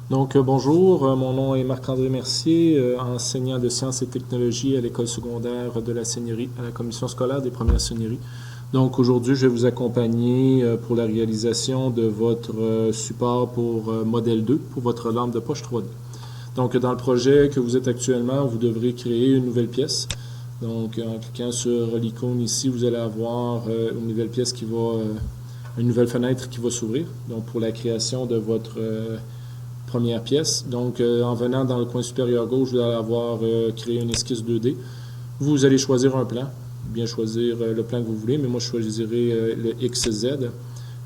Donc, bonjour, mon nom est Marc-André Mercier, enseignant de sciences et technologies à l'école secondaire de la Seigneurie, à la commission scolaire des premières Seigneuries. Donc, aujourd'hui, je vais vous accompagner pour la réalisation de votre support pour modèle 2, pour votre lampe de poche 3D. Donc, dans le projet que vous êtes actuellement, vous devrez créer une nouvelle pièce. Donc, en cliquant sur l'icône ici, vous allez avoir une nouvelle pièce qui va, une nouvelle fenêtre qui va s'ouvrir. Donc, pour la création de votre première pièce. Donc, en venant dans le coin supérieur gauche, vous allez avoir créé une esquisse 2D. Vous allez choisir un plan, bien choisir le plan que vous voulez, mais moi, je choisirai le XZ.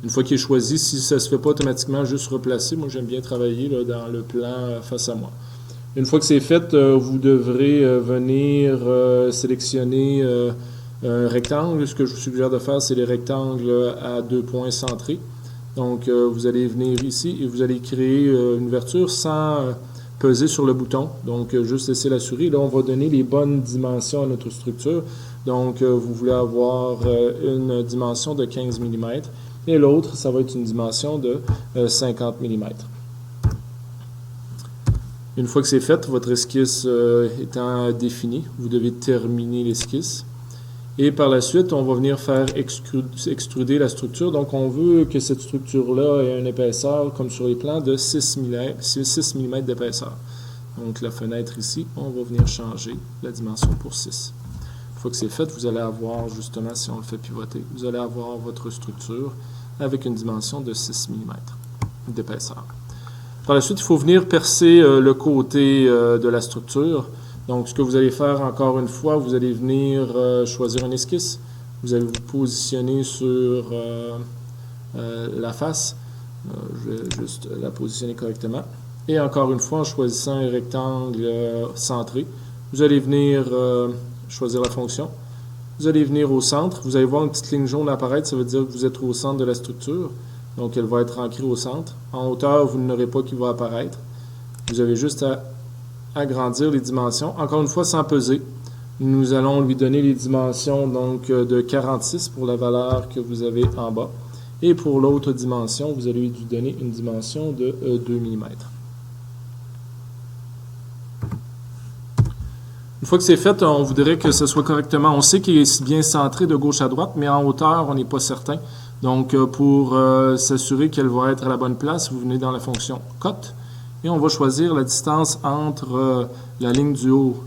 Une fois qu'il est choisi, si ça ne se fait pas automatiquement, juste replacer. Moi, j'aime bien travailler là, dans le plan face à moi. Une fois que c'est fait, vous devrez venir sélectionner un rectangle. Ce que je vous suggère de faire, c'est les rectangles à 2 points centrés. Donc, vous allez venir ici et vous allez créer une ouverture sans peser sur le bouton. Donc, juste laisser la souris. Là, on va donner les bonnes dimensions à notre structure. Donc, vous voulez avoir une dimension de 15 mm et l'autre, ça va être une dimension de 50 mm. Une fois que c'est fait, votre esquisse étant définie, vous devez terminer l'esquisse. Et par la suite, on va venir faire extruder la structure. Donc, on veut que cette structure-là ait une épaisseur, comme sur les plans, de 6 mm d'épaisseur. Donc, la fenêtre ici, on va venir changer la dimension pour 6. Une fois que c'est fait, vous allez avoir, justement, si on le fait pivoter, vous allez avoir votre structure avec une dimension de 6 mm d'épaisseur. Par la suite, il faut venir percer le côté de la structure. Donc, ce que vous allez faire encore une fois, vous allez venir choisir une esquisse. Vous allez vous positionner sur la face. Je vais juste la positionner correctement. Et encore une fois, en choisissant un rectangle centré, vous allez venir choisir la fonction. Vous allez venir au centre. Vous allez voir une petite ligne jaune apparaître. Ça veut dire que vous êtes au centre de la structure. Donc, elle va être ancrée au centre. En hauteur, vous n'aurez pas qui va apparaître. Vous avez juste à agrandir les dimensions. Encore une fois, sans peser. Nous allons lui donner les dimensions donc de 46 pour la valeur que vous avez en bas. Et pour l'autre dimension, vous allez lui donner une dimension de 2 mm. Une fois que c'est fait, on voudrait que ce soit correctement. On sait qu'il est bien centré de gauche à droite, mais en hauteur, on n'est pas certain. Donc, pour s'assurer qu'elle va être à la bonne place, vous venez dans la fonction Cut. Et on va choisir la distance entre la ligne du haut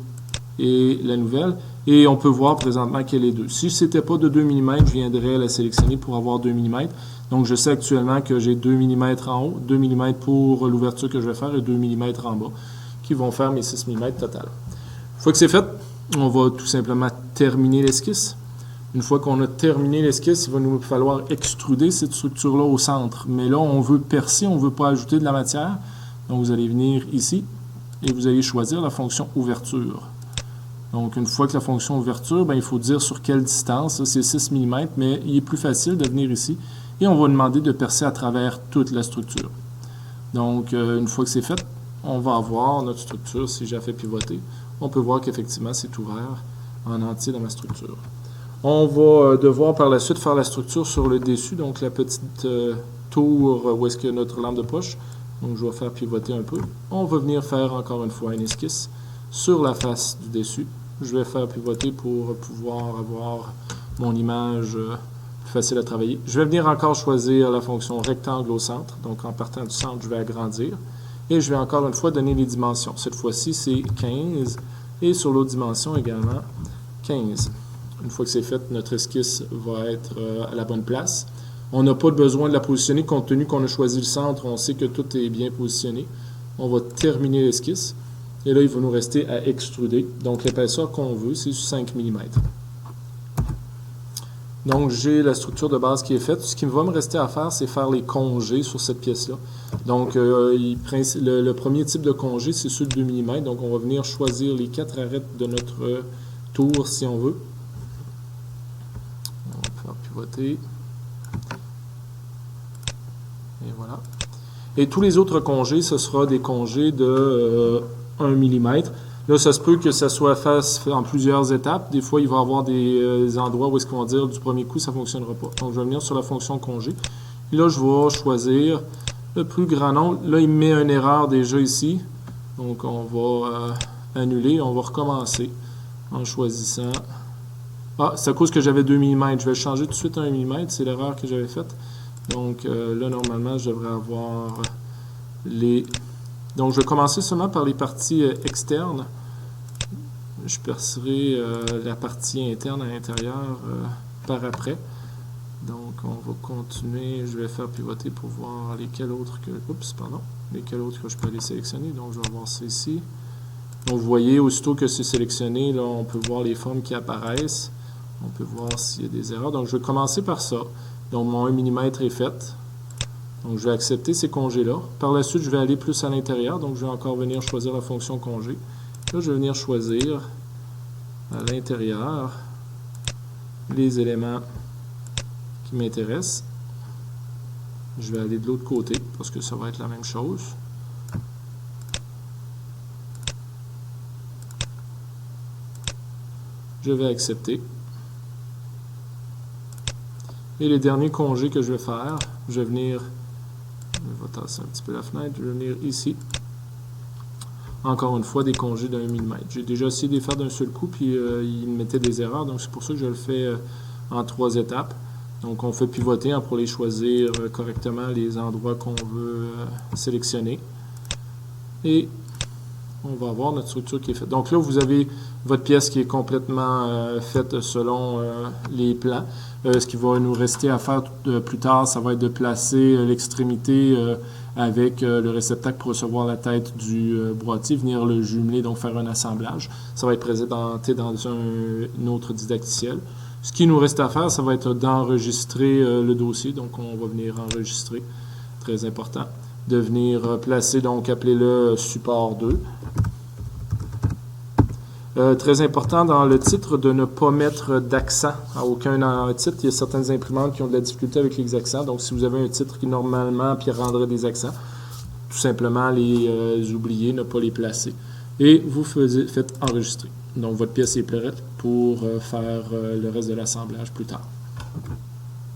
et la nouvelle. Et on peut voir présentement qu'elle est 2. Si ce n'était pas de 2 mm, je viendrais la sélectionner pour avoir 2 mm. Donc, je sais actuellement que j'ai 2 mm en haut, 2 mm pour l'ouverture que je vais faire et 2 mm en bas, qui vont faire mes 6 mm total. Une fois que c'est fait, on va tout simplement terminer l'esquisse. Une fois qu'on a terminé l'esquisse, il va nous falloir extruder cette structure-là au centre. Mais là, on veut percer, on ne veut pas ajouter de la matière. Donc, vous allez venir ici et vous allez choisir la fonction ouverture. Donc, une fois que la fonction ouverture, il faut dire sur quelle distance. C'est 6 mm, mais il est plus facile de venir ici. Et on va demander de percer à travers toute la structure. Donc, une fois que c'est fait, on va avoir notre structure. Si j'ai fait pivoter, on peut voir qu'effectivement, c'est ouvert en entier dans ma structure. On va devoir par la suite faire la structure sur le dessus, donc la petite tour où est-ce qu'il y a notre lampe de poche. Donc, je vais faire pivoter un peu. On va venir faire encore une fois une esquisse sur la face du dessus. Je vais faire pivoter pour pouvoir avoir mon image plus facile à travailler. Je vais venir encore choisir la fonction rectangle au centre. Donc, en partant du centre, je vais agrandir. Et je vais encore une fois donner les dimensions. Cette fois-ci, c'est 15. Et sur l'autre dimension également, 15. Une fois que c'est fait, notre esquisse va être à la bonne place. On n'a pas besoin de la positionner compte tenu qu'on a choisi le centre. On sait que tout est bien positionné. On va terminer l'esquisse. Et là, il va nous rester à extruder. Donc, l'épaisseur qu'on veut, c'est 5 mm. Donc, j'ai la structure de base qui est faite. Ce qui va me rester à faire, c'est faire les congés sur cette pièce-là. Donc, le premier type de congé, c'est celui de 2 mm. Donc, on va venir choisir les 4 arêtes de notre tour, si on veut. On va faire pivoter. Et voilà. Et tous les autres congés, ce sera des congés de 1 mm. Là, ça se peut que ça soit fait en plusieurs étapes. Des fois, il va y avoir des endroits où est-ce qu'on va dire du premier coup, ça ne fonctionnera pas. Donc, je vais venir sur la fonction congé. Et là, je vais choisir le plus grand nombre. Là, il me met une erreur déjà ici. Donc, on va annuler. On va recommencer en choisissant... Ah, c'est à cause que j'avais 2 mm. Je vais le changer tout de suite à 1 mm. C'est l'erreur que j'avais faite. Donc, là, normalement, je devrais avoir les... Donc, je vais commencer seulement par les parties externes. Je percerai la partie interne à l'intérieur par après. Donc, on va continuer. Je vais faire pivoter pour voir lesquels autres que... Oups, pardon. Lesquels autres que je peux aller sélectionner. Donc, je vais voir ça ici. Donc, vous voyez, aussitôt que c'est sélectionné, là, on peut voir les formes qui apparaissent. On peut voir s'il y a des erreurs. Donc, je vais commencer par ça. Donc, mon 1 mm est fait. Donc, je vais accepter ces congés-là. Par la suite, je vais aller plus à l'intérieur. Donc, je vais encore venir choisir la fonction congé. Là, je vais venir choisir à l'intérieur les éléments qui m'intéressent. Je vais aller de l'autre côté parce que ça va être la même chose. Je vais accepter. Et les derniers congés que je vais faire, je vais venir, je vais tasser un petit peu la fenêtre, je vais venir ici. Encore une fois, des congés d'1 mm. J'ai déjà essayé de les faire d'un seul coup, puis il me mettait des erreurs, donc c'est pour ça que je le fais en 3 étapes. Donc on fait pivoter pour les choisir correctement les endroits qu'on veut sélectionner. Et on va avoir notre structure qui est faite. Donc là, vous avez votre pièce qui est complètement faite selon les plans. Ce qui va nous rester à faire plus tard, ça va être de placer l'extrémité avec le réceptacle pour recevoir la tête du boîtier, venir le jumeler, donc faire un assemblage. Ça va être présenté dans un autre didacticiel. Ce qui nous reste à faire, ça va être d'enregistrer le dossier. Donc, on va venir enregistrer. Très important. De venir placer, donc, appelez-le support 2. Très important dans le titre de ne pas mettre d'accent à aucun titre. Il y a certaines imprimantes qui ont de la difficulté avec les accents. Donc, si vous avez un titre qui normalement prendrait des accents, tout simplement les oublier, ne pas les placer. Et vous faites enregistrer. Donc, votre pièce est prête pour faire le reste de l'assemblage plus tard.